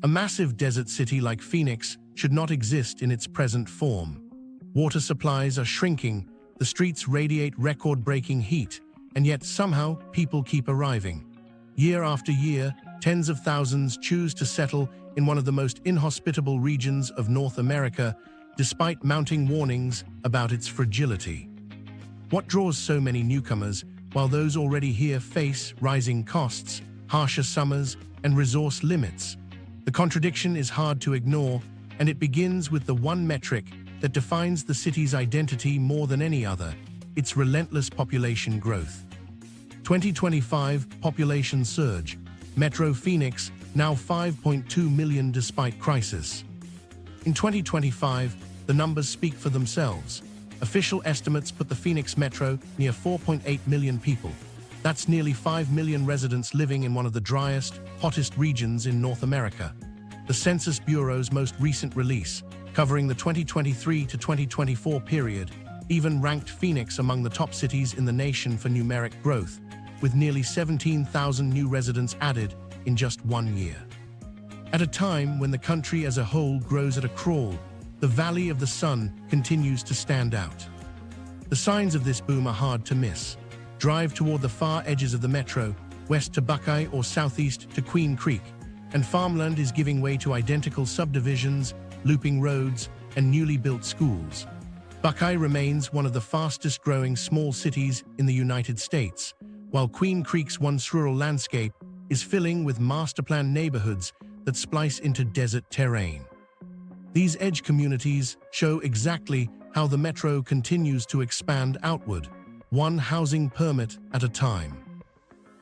A massive desert city like Phoenix should not exist in its present form. Water supplies are shrinking, the streets radiate record-breaking heat, and yet somehow people keep arriving. Year after year, tens of thousands choose to settle in one of the most inhospitable regions of North America, despite mounting warnings about its fragility. What draws so many newcomers, while those already here face rising costs, harsher summers, and resource limits? The contradiction is hard to ignore, and it begins with the one metric that defines the city's identity more than any other: its relentless population growth. 2025 population surge. Metro Phoenix, now 5.2 million despite crisis. In 2025, the numbers speak for themselves. Official estimates put the Phoenix Metro near 4.8 million people. That's nearly 5 million residents living in one of the driest, hottest regions in North America. The Census Bureau's most recent release, covering the 2023 to 2024 period, even ranked Phoenix among the top cities in the nation for numeric growth, with nearly 17,000 new residents added in just 1 year. At a time when the country as a whole grows at a crawl, the Valley of the Sun continues to stand out. The signs of this boom are hard to miss. Drive toward the far edges of the metro, west to Buckeye or southeast to Queen Creek, and farmland is giving way to identical subdivisions, looping roads, and newly built schools. Buckeye remains one of the fastest-growing small cities in the United States, while Queen Creek's once rural landscape is filling with master-planned neighborhoods that splice into desert terrain. These edge communities show exactly how the metro continues to expand outward, one housing permit at a time.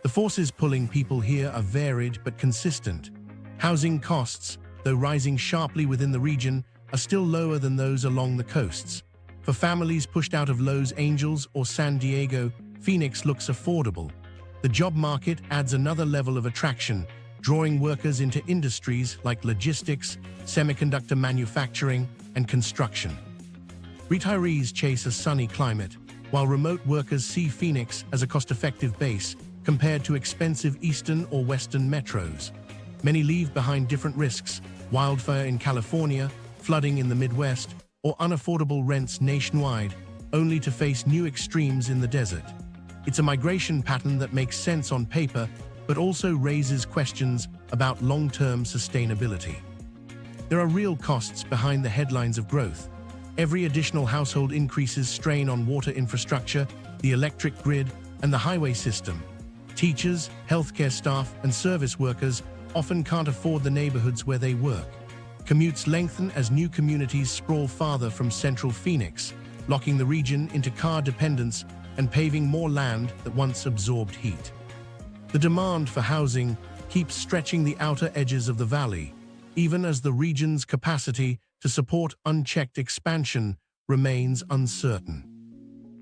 The forces pulling people here are varied but consistent. Housing costs, though rising sharply within the region, are still lower than those along the coasts. For families pushed out of Los Angeles or San Diego, Phoenix looks affordable. The job market adds another level of attraction, drawing workers into industries like logistics, semiconductor manufacturing, and construction. Retirees chase a sunny climate, while remote workers see Phoenix as a cost-effective base compared to expensive eastern or western metros. Many leave behind different risks: wildfire in California, flooding in the Midwest, or unaffordable rents nationwide, only to face new extremes in the desert. It's a migration pattern that makes sense on paper, but also raises questions about long-term sustainability. There are real costs behind the headlines of growth. Every additional household increases strain on water infrastructure, the electric grid, and the highway system. Teachers, healthcare staff, and service workers often can't afford the neighborhoods where they work. Commutes lengthen as new communities sprawl farther from central Phoenix, locking the region into car dependence and paving more land that once absorbed heat. The demand for housing keeps stretching the outer edges of the valley, even as the region's capacity to support unchecked expansion remains uncertain.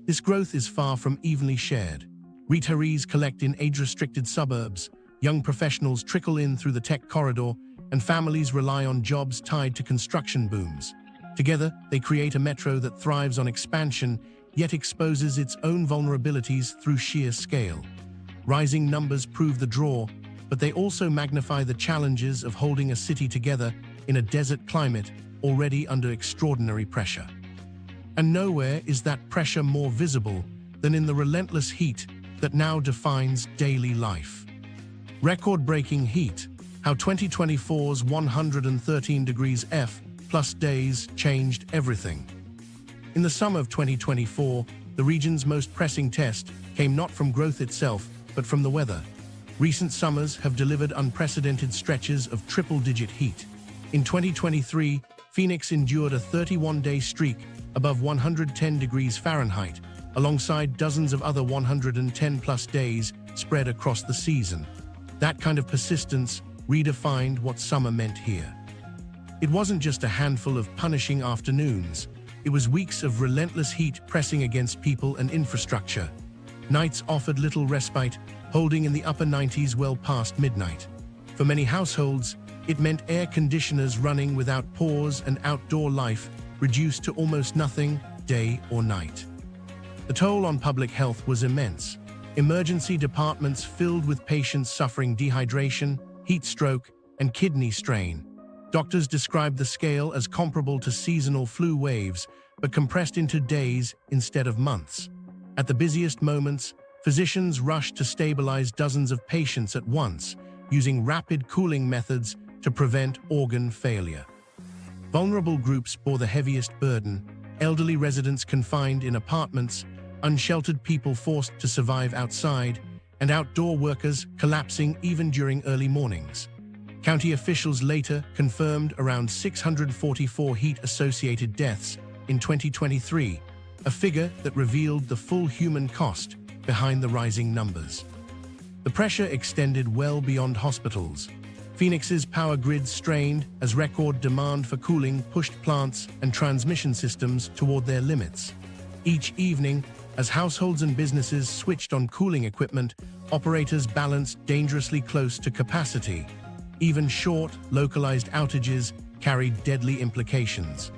This growth is far from evenly shared. Retirees collect in age-restricted suburbs, young professionals trickle in through the tech corridor, and families rely on jobs tied to construction booms. Together, they create a metro that thrives on expansion, yet exposes its own vulnerabilities through sheer scale. Rising numbers prove the draw, but they also magnify the challenges of holding a city together in a desert climate already under extraordinary pressure. And nowhere is that pressure more visible than in the relentless heat that now defines daily life. Record-breaking heat, how 2024's 113 degrees F plus days changed everything. In the summer of 2024, the region's most pressing test came not from growth itself, but from the weather. Recent summers have delivered unprecedented stretches of triple-digit heat. In 2023, Phoenix endured a 31-day streak above 110 degrees Fahrenheit, alongside dozens of other 110-plus days spread across the season. That kind of persistence redefined what summer meant here. It wasn't just a handful of punishing afternoons. It was weeks of relentless heat pressing against people and infrastructure. Nights offered little respite, holding in the upper 90s well past midnight. For many households, it meant air conditioners running without pause and outdoor life reduced to almost nothing, day or night. The toll on public health was immense. Emergency departments filled with patients suffering dehydration, heat stroke, and kidney strain. Doctors describe the scale as comparable to seasonal flu waves, but compressed into days instead of months. At the busiest moments, physicians rush to stabilize dozens of patients at once, using rapid cooling methods to prevent organ failure. Vulnerable groups bore the heaviest burden: elderly residents confined in apartments, unsheltered people forced to survive outside, and outdoor workers collapsing even during early mornings. County officials later confirmed around 644 heat-associated deaths in 2023, a figure that revealed the full human cost behind the rising numbers. The pressure extended well beyond hospitals. Phoenix's power grid strained as record demand for cooling pushed plants and transmission systems toward their limits. Each evening, as households and businesses switched on cooling equipment, operators balanced dangerously close to capacity. Even short, localized outages carried deadly implications.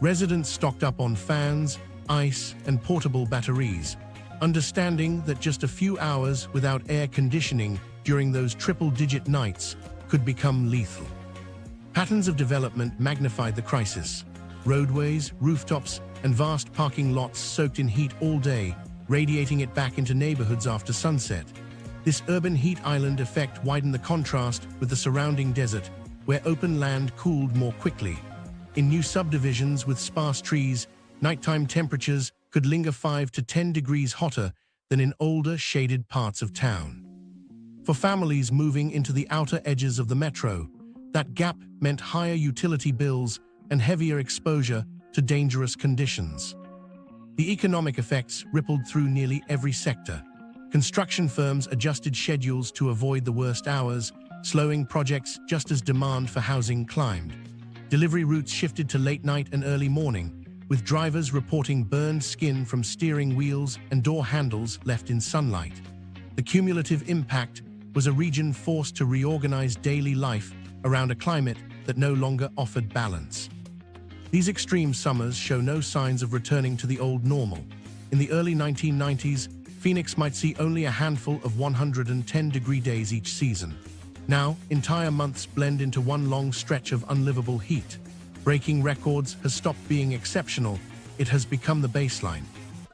Residents stocked up on fans, ice, and portable batteries, understanding that just a few hours without air conditioning during those triple-digit nights could become lethal. Patterns of development magnified the crisis. Roadways, rooftops, and vast parking lots soaked in heat all day, radiating it back into neighborhoods after sunset. This urban heat island effect widened the contrast with the surrounding desert, where open land cooled more quickly. In new subdivisions with sparse trees, nighttime temperatures could linger 5 to 10 degrees hotter than in older, shaded parts of town. For families moving into the outer edges of the metro, that gap meant higher utility bills and heavier exposure to dangerous conditions. The economic effects rippled through nearly every sector. Construction firms adjusted schedules to avoid the worst hours, slowing projects just as demand for housing climbed. Delivery routes shifted to late night and early morning, with drivers reporting burned skin from steering wheels and door handles left in sunlight. The cumulative impact was a region forced to reorganize daily life around a climate that no longer offered balance. These extreme summers show no signs of returning to the old normal. In the early 1990s, Phoenix might see only a handful of 110-degree days each season. Now, entire months blend into one long stretch of unlivable heat. Breaking records has stopped being exceptional, it has become the baseline.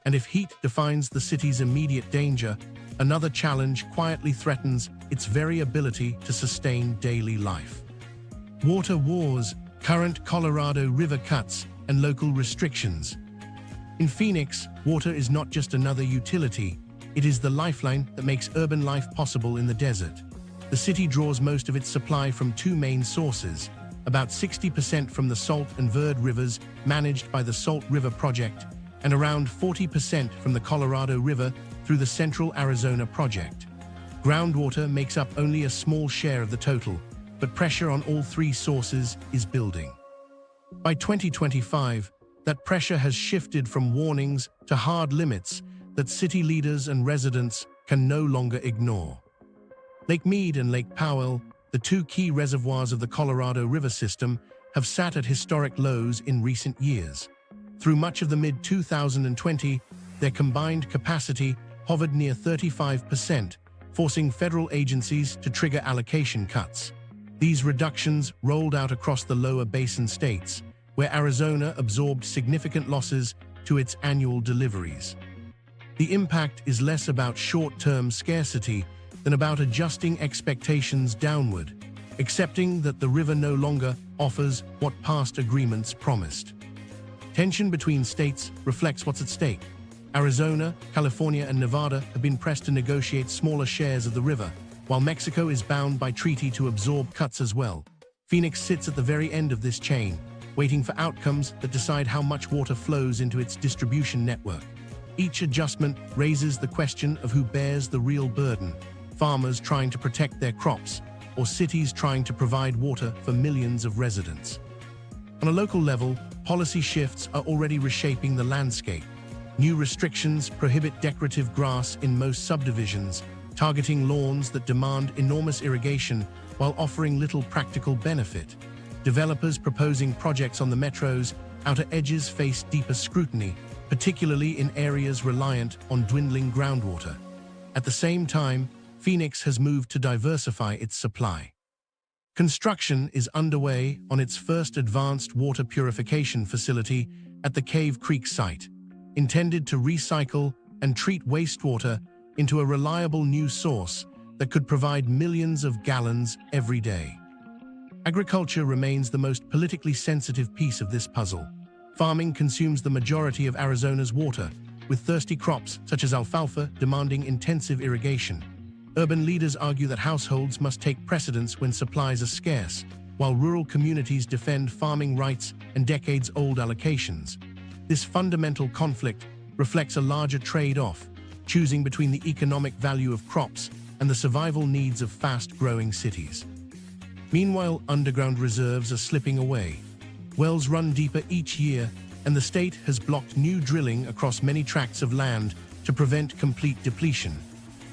And if heat defines the city's immediate danger, another challenge quietly threatens its very ability to sustain daily life. Water wars, current Colorado River cuts, and local restrictions. In Phoenix, water is not just another utility, it is the lifeline that makes urban life possible in the desert. The city draws most of its supply from two main sources, about 60% from the Salt and Verde rivers managed by the Salt River Project, and around 40% from the Colorado River through the Central Arizona Project. Groundwater makes up only a small share of the total, but pressure on all three sources is building. By 2025, that pressure has shifted from warnings to hard limits that city leaders and residents can no longer ignore. Lake Mead and Lake Powell, the two key reservoirs of the Colorado River system, have sat at historic lows in recent years. Through much of the mid-2020, their combined capacity hovered near 35%, forcing federal agencies to trigger allocation cuts. These reductions rolled out across the lower basin states, where Arizona absorbed significant losses to its annual deliveries. The impact is less about short-term scarcity than about adjusting expectations downward, accepting that the river no longer offers what past agreements promised. Tension between states reflects what's at stake. Arizona, California, and Nevada have been pressed to negotiate smaller shares of the river, while Mexico is bound by treaty to absorb cuts as well. Phoenix sits at the very end of this chain, waiting for outcomes that decide how much water flows into its distribution network. Each adjustment raises the question of who bears the real burden: farmers trying to protect their crops, or cities trying to provide water for millions of residents. On a local level, policy shifts are already reshaping the landscape. New restrictions prohibit decorative grass in most subdivisions, targeting lawns that demand enormous irrigation while offering little practical benefit. Developers proposing projects on the metro's outer edges face deeper scrutiny, particularly in areas reliant on dwindling groundwater. At the same time, Phoenix has moved to diversify its supply. Construction is underway on its first advanced water purification facility at the Cave Creek site, intended to recycle and treat wastewater into a reliable new source that could provide millions of gallons every day. Agriculture remains the most politically sensitive piece of this puzzle. Farming consumes the majority of Arizona's water, with thirsty crops such as alfalfa demanding intensive irrigation. Urban leaders argue that households must take precedence when supplies are scarce, while rural communities defend farming rights and decades-old allocations. This fundamental conflict reflects a larger trade-off, choosing between the economic value of crops and the survival needs of fast-growing cities. Meanwhile, underground reserves are slipping away. Wells run deeper each year, and the state has blocked new drilling across many tracts of land to prevent complete depletion.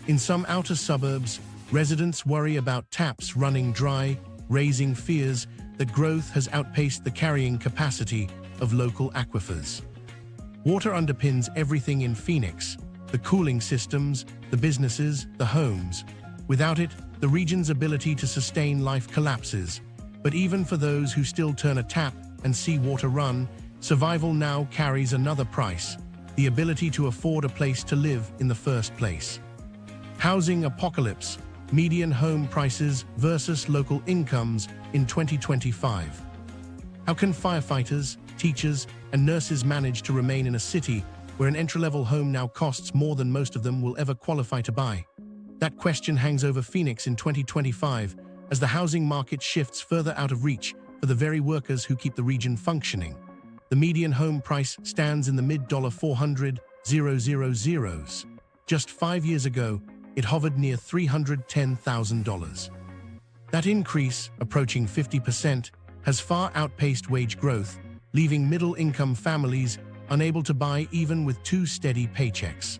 In some outer suburbs, residents worry about taps running dry, raising fears that growth has outpaced the carrying capacity of local aquifers. Water underpins everything in Phoenix: the cooling systems, the businesses, the homes. Without it, the region's ability to sustain life collapses. But even for those who still turn a tap and see water run, survival now carries another price: the ability to afford a place to live in the first place. Housing apocalypse: median home prices versus local incomes in 2025. How can firefighters, teachers, and nurses manage to remain in a city where an entry-level home now costs more than most of them will ever qualify to buy? That question hangs over Phoenix in 2025 as the housing market shifts further out of reach for the very workers who keep the region functioning. The median home price stands in the mid-$400,000s. Just 5 years ago, it hovered near $310,000. That increase, approaching 50%, has far outpaced wage growth, leaving middle-income families unable to buy even with 2 steady paychecks.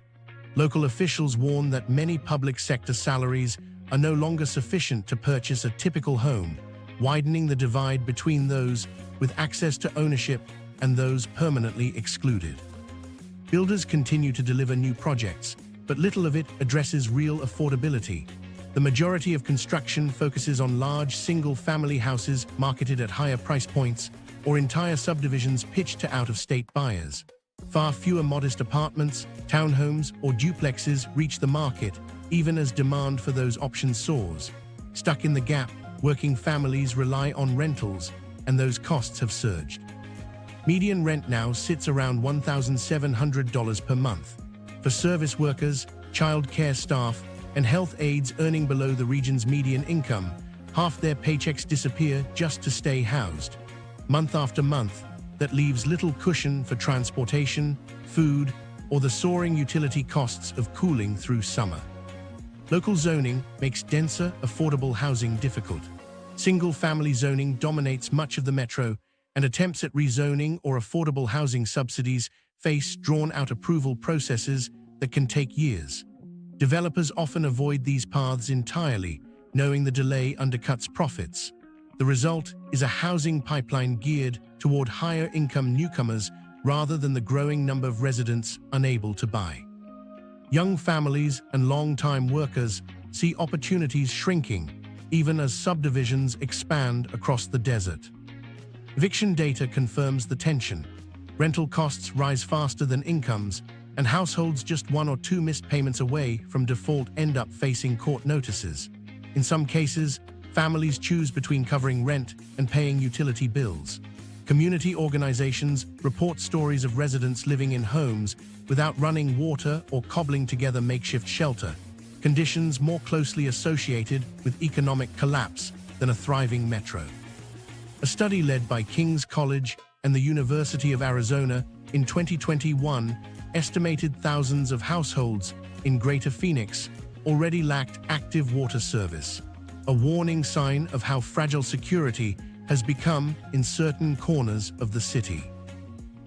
Local officials warn that many public sector salaries are no longer sufficient to purchase a typical home, widening the divide between those with access to ownership and those permanently excluded. Builders continue to deliver new projects, but little of it addresses real affordability. The majority of construction focuses on large single-family houses marketed at higher price points, or entire subdivisions pitched to out-of-state buyers. Far fewer modest apartments, townhomes, or duplexes reach the market, even as demand for those options soars. Stuck in the gap, working families rely on rentals, and those costs have surged. Median rent now sits around $1,700 per month. For service workers, child care staff, and health aides earning below the region's median income, half their paychecks disappear just to stay housed. Month after month, that leaves little cushion for transportation, food, or the soaring utility costs of cooling through summer. Local zoning makes denser, affordable housing difficult. Single-family zoning dominates much of the metro, and attempts at rezoning or affordable housing subsidies face drawn-out approval processes that can take years. Developers often avoid these paths entirely, knowing the delay undercuts profits. The result is a housing pipeline geared toward higher-income newcomers rather than the growing number of residents unable to buy. Young families and long-time workers see opportunities shrinking, even as subdivisions expand across the desert. Eviction data confirms the tension. Rental costs rise faster than incomes, and households just 1 or 2 missed payments away from default end up facing court notices. In some cases, families choose between covering rent and paying utility bills. Community organizations report stories of residents living in homes without running water or cobbling together makeshift shelter, conditions more closely associated with economic collapse than a thriving metro. A study led by King's College and the University of Arizona in 2021 estimated thousands of households in Greater Phoenix already lacked active water service, a warning sign of how fragile security has become in certain corners of the city.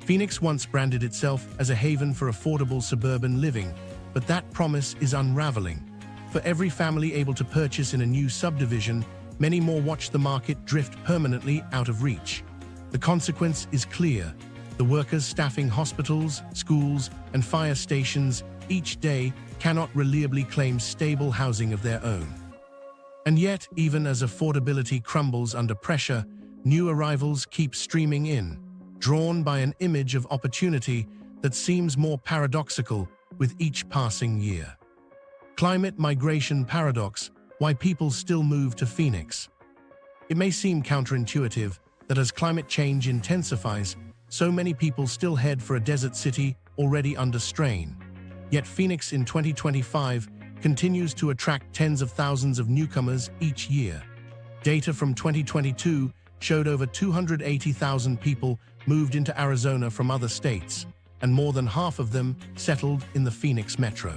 Phoenix once branded itself as a haven for affordable suburban living, but that promise is unraveling. For every family able to purchase in a new subdivision, many more watch the market drift permanently out of reach. The consequence is clear. The workers staffing hospitals, schools, and fire stations each day cannot reliably claim stable housing of their own. And yet, even as affordability crumbles under pressure, new arrivals keep streaming in, drawn by an image of opportunity that seems more paradoxical with each passing year. Climate migration paradox: why people still move to Phoenix. It may seem counterintuitive that as climate change intensifies, so many people still head for a desert city already under strain. Yet Phoenix in 2025 continues to attract tens of thousands of newcomers each year. Data from 2022 showed over 280,000 people moved into Arizona from other states, and more than half of them settled in the Phoenix metro.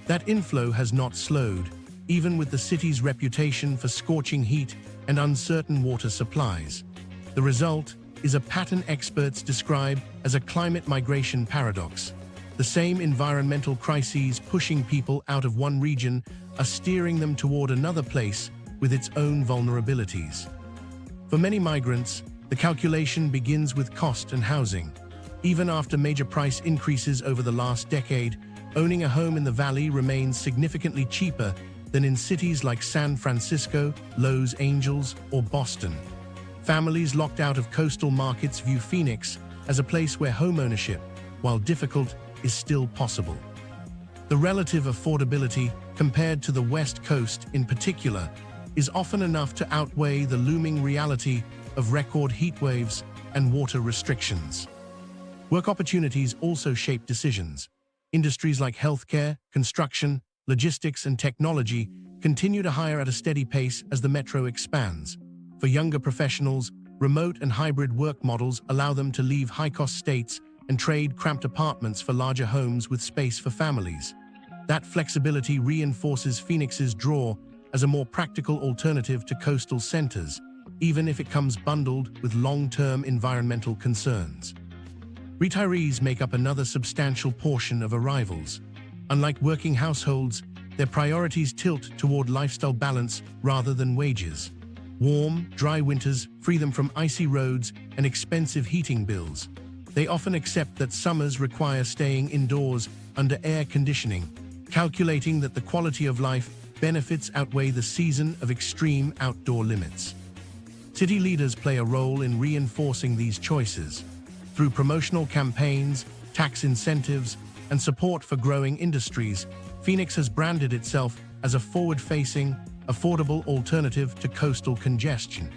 That inflow has not slowed, even with the city's reputation for scorching heat and uncertain water supplies. The result is a pattern experts describe as a climate migration paradox. The same environmental crises pushing people out of one region are steering them toward another place with its own vulnerabilities. For many migrants, the calculation begins with cost and housing. Even after major price increases over the last decade, owning a home in the valley remains significantly cheaper than in cities like San Francisco, Los Angeles, or Boston. Families locked out of coastal markets view Phoenix as a place where homeownership, while difficult, is still possible. The relative affordability, compared to the West Coast in particular, is often enough to outweigh the looming reality of record heat waves and water restrictions. Work opportunities also shape decisions. Industries like healthcare, construction, logistics, and technology continue to hire at a steady pace as the metro expands. For younger professionals, remote and hybrid work models allow them to leave high-cost states and trade cramped apartments for larger homes with space for families. That flexibility reinforces Phoenix's draw as a more practical alternative to coastal centers, even if it comes bundled with long-term environmental concerns. Retirees make up another substantial portion of arrivals. Unlike working households, their priorities tilt toward lifestyle balance rather than wages. Warm, dry winters free them from icy roads and expensive heating bills. They often accept that summers require staying indoors under air conditioning, calculating that the quality of life benefits outweigh the season of extreme outdoor limits. City leaders play a role in reinforcing these choices. Through promotional campaigns, tax incentives, and support for growing industries, Phoenix has branded itself as a forward-facing, affordable alternative to coastal congestion.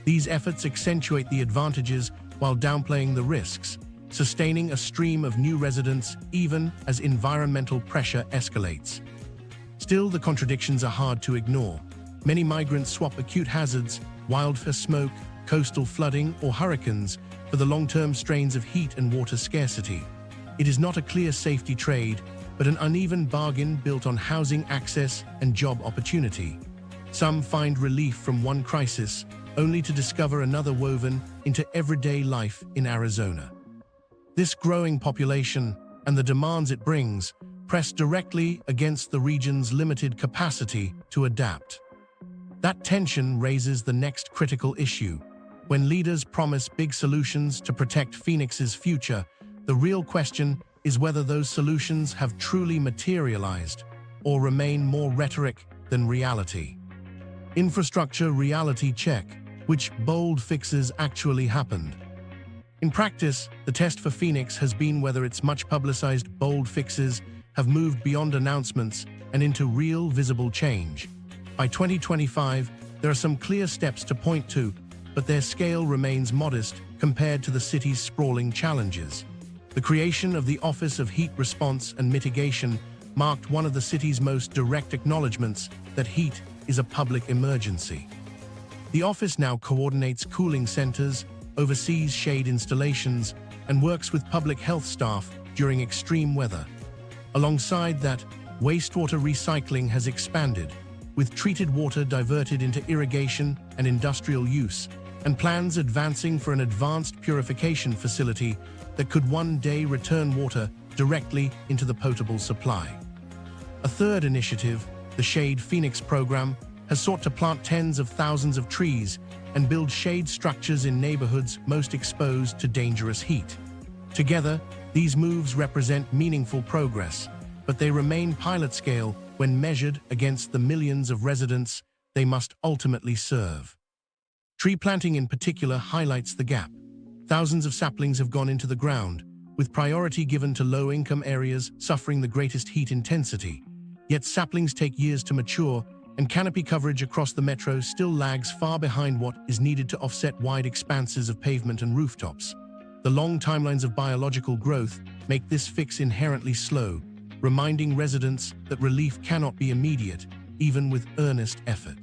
These efforts accentuate the advantages while downplaying the risks, sustaining a stream of new residents even as environmental pressure escalates. Still, the contradictions are hard to ignore. Many migrants swap acute hazards, wildfire smoke, coastal flooding, or hurricanes for the long-term strains of heat and water scarcity. It is not a clear safety trade, but an uneven bargain built on housing access and job opportunity. Some find relief from one crisis, only to discover another woven into everyday life in Arizona. This growing population and the demands it brings press directly against the region's limited capacity to adapt. That tension raises the next critical issue. When leaders promise big solutions to protect Phoenix's future, the real question is whether those solutions have truly materialized or remain more rhetoric than reality. Infrastructure reality check: which bold fixes actually happened? In practice, the test for Phoenix has been whether its much-publicized bold fixes have moved beyond announcements and into real, visible change. By 2025, there are some clear steps to point to, but their scale remains modest compared to the city's sprawling challenges. The creation of the Office of Heat Response and Mitigation marked one of the city's most direct acknowledgements that heat is a public emergency. The office now coordinates cooling centers, oversees shade installations, and works with public health staff during extreme weather. Alongside that, wastewater recycling has expanded, with treated water diverted into irrigation and industrial use, and plans advancing for an advanced purification facility that could one day return water directly into the potable supply. A third initiative, the Shade Phoenix program, has sought to plant tens of thousands of trees and build shade structures in neighborhoods most exposed to dangerous heat. Together, these moves represent meaningful progress, but they remain pilot scale when measured against the millions of residents they must ultimately serve. Tree planting in particular highlights the gap. Thousands of saplings have gone into the ground, with priority given to low-income areas suffering the greatest heat intensity. Yet saplings take years to mature, and canopy coverage across the metro still lags far behind what is needed to offset wide expanses of pavement and rooftops. The long timelines of biological growth make this fix inherently slow, reminding residents that relief cannot be immediate, even with earnest effort.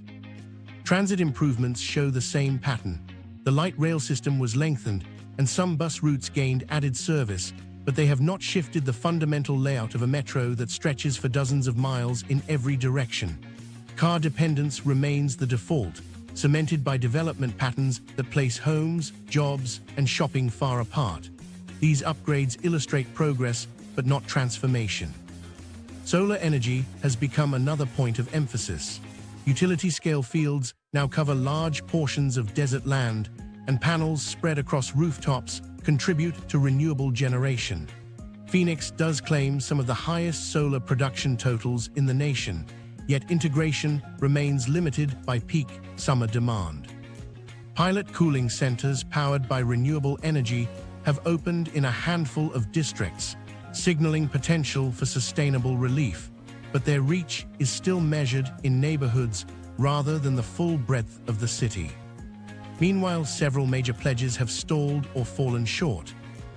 Transit improvements show the same pattern. The light rail system was lengthened, and some bus routes gained added service, but they have not shifted the fundamental layout of a metro that stretches for dozens of miles in every direction. Car dependence remains the default, cemented by development patterns that place homes, jobs, and shopping far apart. These upgrades illustrate progress, but not transformation. Solar energy has become another point of emphasis. Utility-scale fields now cover large portions of desert land, and panels spread across rooftops contribute to renewable generation. Phoenix does claim some of the highest solar production totals in the nation, yet integration remains limited by peak summer demand. Pilot cooling centers powered by renewable energy have opened in a handful of districts, signaling potential for sustainable relief, but their reach is still measured in neighborhoods rather than the full breadth of the city. Meanwhile, several major pledges have stalled or fallen short.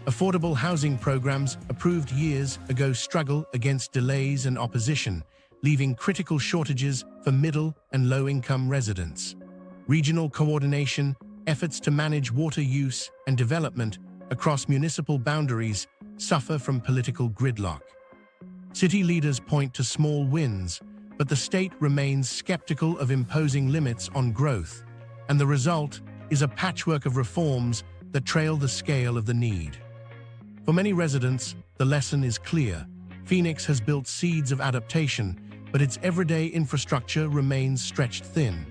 Affordable housing programs approved years ago struggle against delays and opposition, leaving critical shortages for middle and low-income residents. Regional coordination, efforts to manage water use and development across municipal boundaries suffer from political gridlock. City leaders point to small wins, but the state remains skeptical of imposing limits on growth, and the result is a patchwork of reforms that trail the scale of the need. For many residents, the lesson is clear. Phoenix has built seeds of adaptation, but its everyday infrastructure remains stretched thin.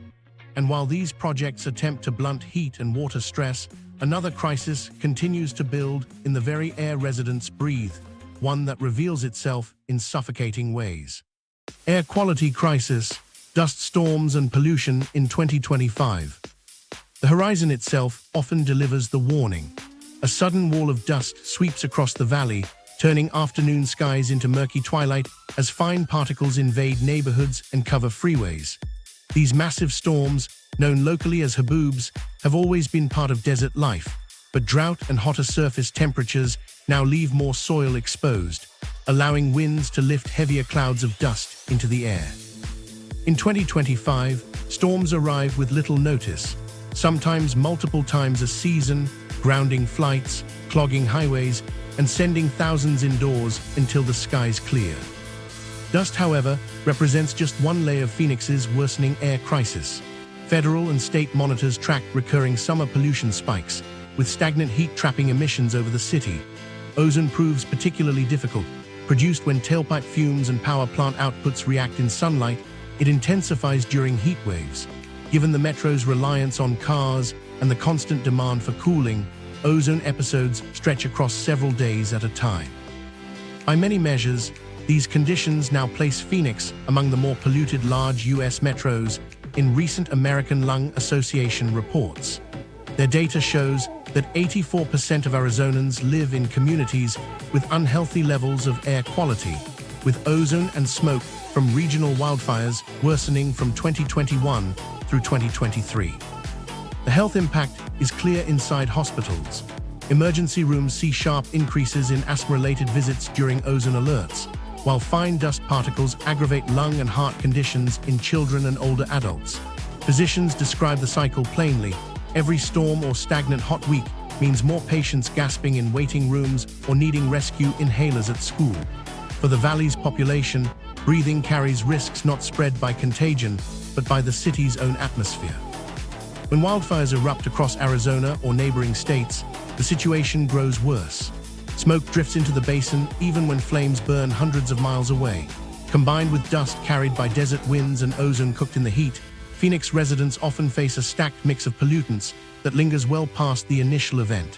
And while these projects attempt to blunt heat and water stress, another crisis continues to build in the very air residents breathe, one that reveals itself in suffocating ways. Air quality crisis, dust storms and pollution in 2025. The horizon itself often delivers the warning. A sudden wall of dust sweeps across the valley, turning afternoon skies into murky twilight as fine particles invade neighborhoods and cover freeways. These massive storms, known locally as haboobs, have always been part of desert life, but drought and hotter surface temperatures now leave more soil exposed, allowing winds to lift heavier clouds of dust into the air. In 2025, storms arrive with little notice, sometimes multiple times a season, grounding flights, clogging highways, and sending thousands indoors until the skies clear. Dust, however, represents just one layer of Phoenix's worsening air crisis. Federal and state monitors track recurring summer pollution spikes, with stagnant heat-trapping emissions over the city. Ozone proves particularly difficult. Produced when tailpipe fumes and power plant outputs react in sunlight, it intensifies during heat waves. Given the metro's reliance on cars and the constant demand for cooling, ozone episodes stretch across several days at a time. By many measures, these conditions now place Phoenix among the more polluted large U.S. metros in recent American Lung Association reports. Their data shows that 84% of Arizonans live in communities with unhealthy levels of air quality, with ozone and smoke from regional wildfires worsening from 2021 through 2023. The health impact is clear inside hospitals. Emergency rooms see sharp increases in asthma-related visits during ozone alerts, while fine dust particles aggravate lung and heart conditions in children and older adults. Physicians describe the cycle plainly. Every storm or stagnant hot week means more patients gasping in waiting rooms or needing rescue inhalers at school. For the valley's population, breathing carries risks not spread by contagion, but by the city's own atmosphere. When wildfires erupt across Arizona or neighboring states, the situation grows worse. Smoke drifts into the basin even when flames burn hundreds of miles away. Combined with dust carried by desert winds and ozone cooked in the heat, Phoenix residents often face a stacked mix of pollutants that lingers well past the initial event.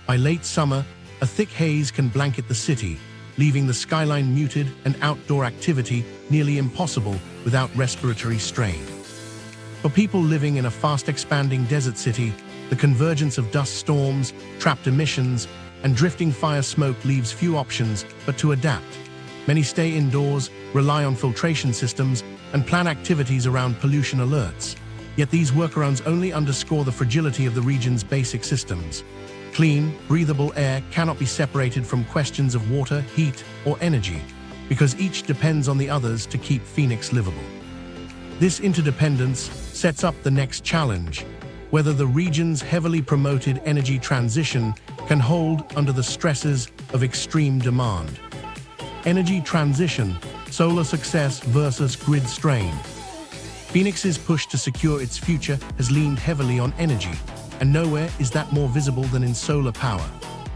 By late summer, a thick haze can blanket the city, leaving the skyline muted and outdoor activity nearly impossible without respiratory strain. For people living in a fast-expanding desert city, the convergence of dust storms, trapped emissions, and drifting fire smoke leaves few options but to adapt. Many stay indoors, rely on filtration systems, and plan activities around pollution alerts. Yet these workarounds only underscore the fragility of the region's basic systems. Clean, breathable air cannot be separated from questions of water, heat, or energy, because each depends on the others to keep Phoenix livable. This interdependence sets up the next challenge: whether the region's heavily promoted energy transition can hold under the stresses of extreme demand. Energy transition, solar success versus grid strain. Phoenix's push to secure its future has leaned heavily on energy, and nowhere is that more visible than in solar power.